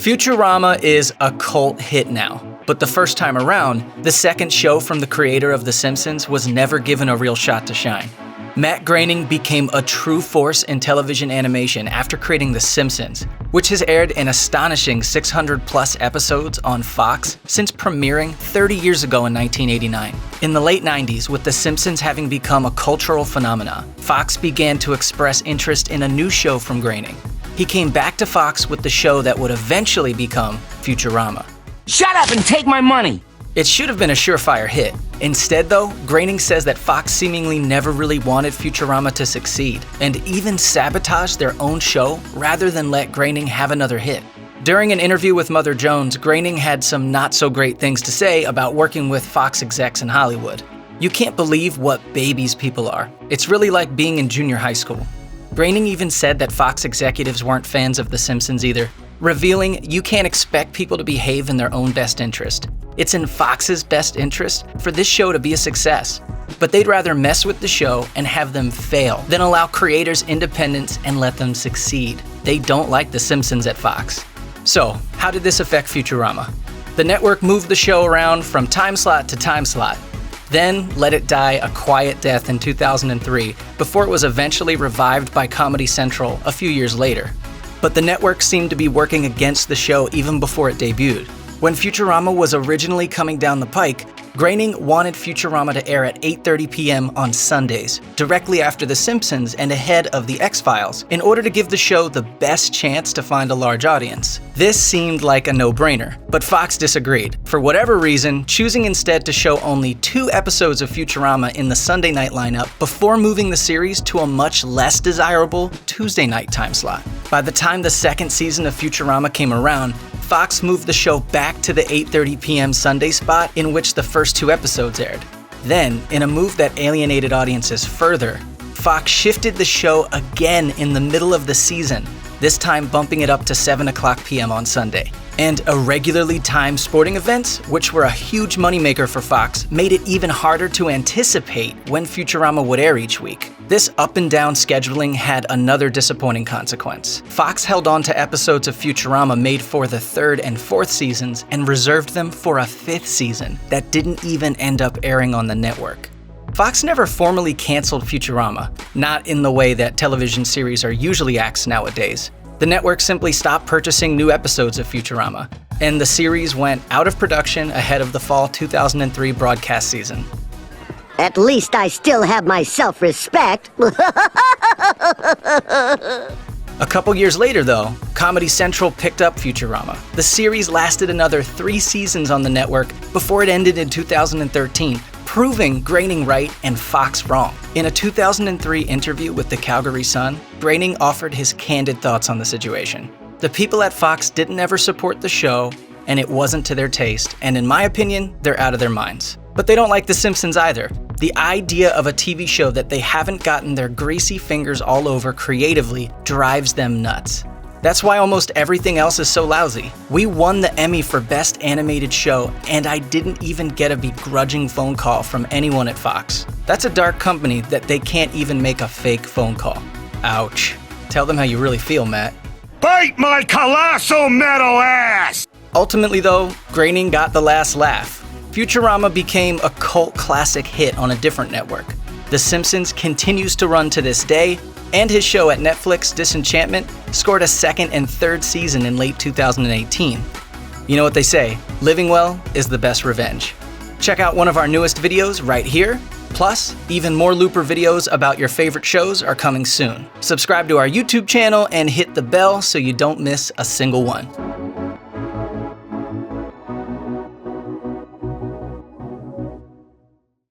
Futurama is a cult hit now, but the first time around, the second show from the creator of The Simpsons was never given a real shot to shine. Matt Groening became a true force in television animation after creating The Simpsons, which has aired an astonishing 600+ episodes on Fox since premiering 30 years ago in 1989. In the late 90s, with The Simpsons having become a cultural phenomenon, Fox began to express interest in a new show from Groening. He came back to Fox with the show that would eventually become Futurama. Shut up and take my money! It should have been a surefire hit. Instead though, Groening says that Fox seemingly never really wanted Futurama to succeed, and even sabotaged their own show rather than let Groening have another hit. During an interview with Mother Jones, Groening had some not so great things to say about working with Fox execs in Hollywood. You can't believe what babies people are. It's really like being in junior high school. Groening even said that Fox executives weren't fans of The Simpsons either, revealing you can't expect people to behave in their own best interest. It's in Fox's best interest for this show to be a success, but they'd rather mess with the show and have them fail than allow creators independence and let them succeed. They don't like The Simpsons at Fox. So, how did this affect Futurama? The network moved the show around from time slot to time slot, then let it die a quiet death in 2003 before it was eventually revived by Comedy Central a few years later. But the network seemed to be working against the show even before it debuted. When Futurama was originally coming down the pike, Groening wanted Futurama to air at 8:30 p.m. on Sundays, directly after The Simpsons and ahead of The X-Files, in order to give the show the best chance to find a large audience. This seemed like a no-brainer, but Fox disagreed. For whatever reason, choosing instead to show only 2 episodes of Futurama in the Sunday night lineup before moving the series to a much less desirable Tuesday night time slot. By the time the second season of Futurama came around, Fox moved the show back to the 8:30 p.m. Sunday spot in which the first 2 episodes aired. Then, in a move that alienated audiences further, Fox shifted the show again in the middle of the season, this time bumping it up to 7:00 p.m. on Sunday. And irregularly timed sporting events, which were a huge moneymaker for Fox, made it even harder to anticipate when Futurama would air each week. This up and down scheduling had another disappointing consequence. Fox held on to episodes of Futurama made for the 3rd and 4th seasons and reserved them for a 5th season that didn't even end up airing on the network. Fox never formally canceled Futurama, not in the way that television series are usually axed nowadays. The network simply stopped purchasing new episodes of Futurama, and the series went out of production ahead of the fall 2003 broadcast season. At least I still have my self-respect. A couple years later, though, Comedy Central picked up Futurama. The series lasted another 3 seasons on the network before it ended in 2013, proving Groening right and Fox wrong. In a 2003 interview with the Calgary Sun, Groening offered his candid thoughts on the situation. The people at Fox didn't ever support the show, and it wasn't to their taste, and in my opinion, they're out of their minds. But they don't like The Simpsons either. The idea of a TV show that they haven't gotten their greasy fingers all over creatively drives them nuts. That's why almost everything else is so lousy. We won the Emmy for Best Animated Show, and I didn't even get a begrudging phone call from anyone at Fox. That's a dark company that they can't even make a fake phone call. Ouch. Tell them how you really feel, Matt. Bite my colossal metal ass! Ultimately though, Groening got the last laugh. Futurama became a cult classic hit on a different network. The Simpsons continues to run to this day, and his show at Netflix, Disenchantment, scored a 2nd and 3rd season in late 2018. You know what they say, living well is the best revenge. Check out one of our newest videos right here. Plus, even more Looper videos about your favorite shows are coming soon. Subscribe to our YouTube channel and hit the bell so you don't miss a single one.